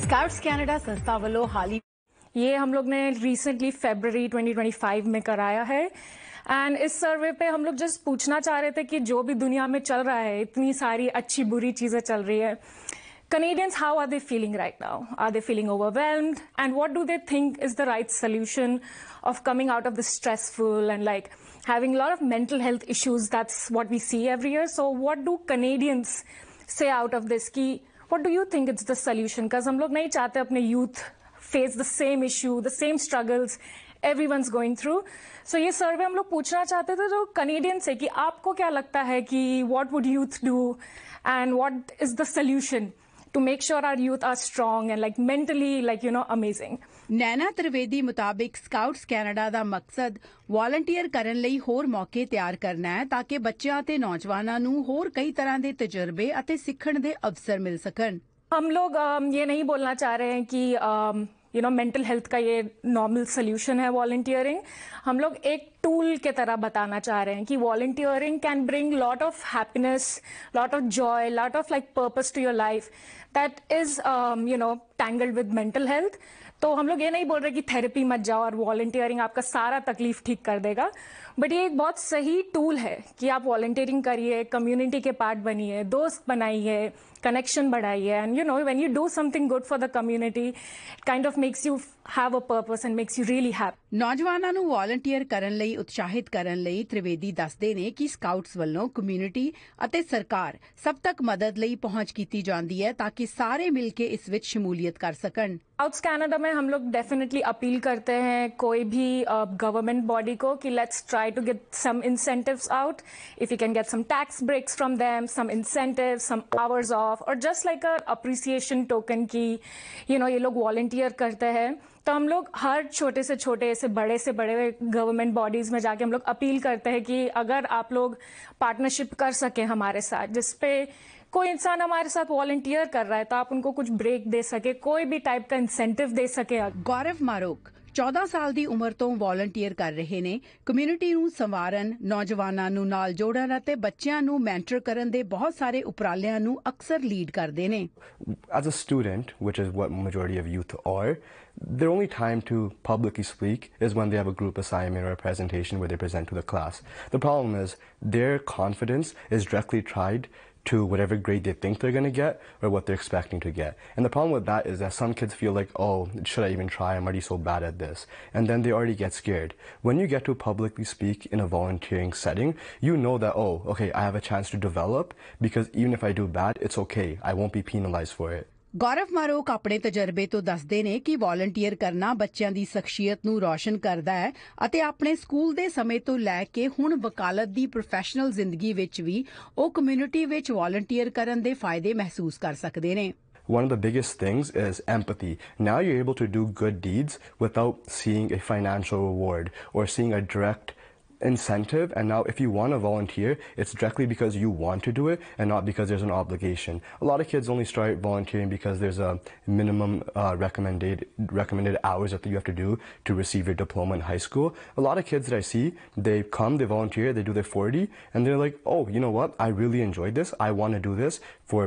Scouts Canada संस्था वालों हाल ही ये हम लोग ने रिसेंटली फरवरी 2025 में कराया है एंड इस सर्वे पे हम लोग जस्ट पूछना चाह रहे थे कि जो भी दुनिया में चल रहा है, इतनी सारी अच्छी बुरी चीजें चल रही है, Canadians, how are they feeling right now? Are they feeling overwhelmed? And what do they think is the right solution of coming out of this stressful and like having a lot of mental health issues? That's what we see every year. So what do Canadians say out of this? Ki, what do you think is the solution? Because हम लोग नहीं चाहते अपने youth face the same issue, the same struggles everyone's going through. So ये सर्वे हम लोग पूछना चाहते थे जो Canadians है कि आपको क्या लगता है कि what would youth do and what is the solution to make sure our youth are strong and like mentally like amazing. ਨੈਨਾ ਤ੍ਰਿਵੇਦੀ ਮੁਤਾਬਿਕ ਸਕਾਊਟਸ ਕੈਨੇਡਾ ਦਾ ਮਕਸਦ ਵਾਲੰਟੀਅਰ ਕਰਨ ਲਈ ਹੋਰ ਮੌਕੇ ਤਿਆਰ ਕਰਨਾ ਹੈ ਤਾਂ ਕਿ ਬੱਚਿਆਂ ਤੇ ਨੌਜਵਾਨਾਂ ਨੂੰ ਹੋਰ ਕਈ ਤਰ੍ਹਾਂ ਦੇ ਤਜਰਬੇ ਅਤੇ ਸਿੱਖਣ ਦੇ ਅਵਸਰ ਮਿਲ ਸਕਣ। हम लोग ये नहीं बोलना चाह रहे हैं कि मेंटल हेल्थ का ये नॉर्मल सोल्यूशन है वॉलंटियरिंग। हम लोग एक टूल के तरह बताना चाह रहे हैं कि volunteering can bring lot of happiness, lot of joy, lot of like purpose to your life that is tangled with mental health. तो हम लोग ये नहीं बोल रहे कि थेरेपी मत जाओ और वॉलंटियरिंग आपका सारा तकलीफ ठीक कर देगा, बट ये एक बहुत सही टूल है कि आप वॉलंटियरिंग करिए, कम्युनिटी के पार्ट बनिए, दोस्त बनाइए, कनेक्शन बढ़ाइए and when you do something good for the community it kind of makes you have a purpose and makes you really happy. ਨੌਜਵਾਨਾਂ ਨੂੰ ਵਾਲੰਟੀਅਰ ਕਰਨ ਲਈ ਉਤਸ਼ਾਹਿਤ ਕਰਨ ਲਈ ਤ੍ਰਿਵੇਦੀ ਦੱਸਦੇ ਨੇ ਕਿ ਸਕਾਊਟਸ ਵੱਲੋਂ ਕਮਿਊਨਿਟੀ ਅਤੇ ਸਰਕਾਰ ਸਭ ਤੱਕ ਮਦਦ ਲਈ ਪਹੁੰਚ ਕੀਤੀ ਜਾਂਦੀ ਹੈ ਤਾਂ ਕਿ ਸਾਰੇ ਮਿਲ ਕੇ ਇਸ ਵਿੱਚ ਸ਼ਮੂਲੀਅਤ ਕਰ ਸਕਣ। स्काउट्स कनाडा में हम लोग डेफिनेटली अपील करते हैं कोई भी गवर्नमेंट बॉडी को कि let's try to get some incentives out, if you can get some tax breaks from them, some incentives, some hours off, और just like a appreciation token की ये लोग वॉलंटियर करते हैं। तो हम लोग हर छोटे से बड़े गवर्नमेंट बॉडीज में जाके हम लोग अपील करते हैं कि अगर आप लोग पार्टनरशिप कर सके हमारे साथ, जिसपे कोई इंसान हमारे साथ वॉलंटियर कर रहा है तो आप उनको कुछ ब्रेक दे सके, कोई भी टाइप का इंसेंटिव दे सके। ਗੌਰਵ ਮਾਰੋਕ 14 ਸਾਲ ਦੀ ਉਮਰ ਤੋਂ ਵॉलंटियर ਕਰ ਰਹੇ ਨੇ। ਕਮਿਊਨਿਟੀ ਨੂੰ ਸੰਵਾਰਨ, ਨੌਜਵਾਨਾਂ ਨੂੰ ਨਾਲ ਜੋੜਨ ਅਤੇ ਬੱਚਿਆਂ ਨੂੰ ਮੈਂਟਰ ਕਰਨ ਦੇ ਬਹੁਤ ਸਾਰੇ ਉਪਰਾਲਿਆਂ ਨੂੰ ਅਕਸਰ ਲੀਡ ਕਰਦੇ ਨੇ। As a student, which is what majority of youth are, their only time to publicly speak is when they have a group assignment or a presentation where they present to the class. The problem is their confidence is directly tied to whatever grade they think they're going to get or what they're expecting to get. And the problem with that is that some kids feel like, oh, should I even try? I'm already so bad at this. And then they already get scared. When you get to publicly speak in a volunteering setting, you know that, oh, okay, I have a chance to develop because even if I do bad, it's okay. I won't be penalized for it. ਗੌਰਵ ਮਾਰੋਕ ਆਪਣੇ ਤਜਰਬੇ ਤੋਂ ਦੱਸਦੇ ਨੇ ਕਿ ਵॉलंटियर ਕਰਨਾ ਬੱਚਿਆਂ ਦੀ ਸ਼ਖਸੀਅਤ ਨੂੰ ਰੌਸ਼ਨ ਕਰਦਾ ਹੈ ਅਤੇ ਆਪਣੇ ਸਕੂਲ ਦੇ ਸਮੇਂ ਤੋਂ ਲੈ ਕੇ ਹੁਣ ਵਕਾਲਤ ਦੀ ਪ੍ਰੋਫੈਸ਼ਨਲ ਜ਼ਿੰਦਗੀ ਵਿੱਚ ਵੀ ਉਹ ਕਮਿਊਨਿਟੀ ਵਿੱਚ ਵॉलंटियर ਕਰਨ ਦੇ ਫਾਇਦੇ ਮਹਿਸੂਸ ਕਰ ਸਕਦੇ ਨੇ। One of the biggest things is empathy. Now you're able to do good deeds without seeing a financial reward or seeing a direct incentive. And now if you want to volunteer, it's directly because you want to do it and not because there's an obligation. A lot of kids only start volunteering because there's a minimum recommended hours that you have to do to receive your diploma in high school. A lot of kids that I see, they come, they volunteer, they do their 40 and they're like, oh, you know what, I really enjoyed this, I want to do this for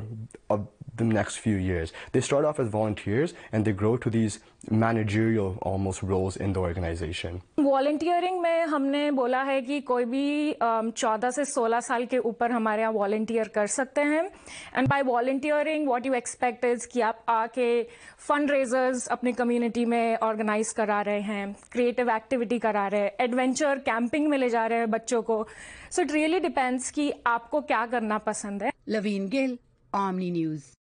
the next few years. They start off as volunteers and they grow to these managerial almost roles in the organization. Volunteering में हमने बोला है कि कोई भी 14 से 16 साल के ऊपर हमारे यहाँ वॉलंटियर कर सकते हैं। And by volunteering what you expect is कि आप आके फंड रेजर्स अपनी कम्युनिटी में ऑर्गेनाइज करा रहे हैं, क्रिएटिव एक्टिविटी करा रहे हैं, एडवेंचर कैंपिंग में ले जा रहे हैं बच्चों को। सो इट रियली डिपेंड्स कि आपको क्या करना पसंद है। लवीन गिल, ओमनी न्यूज।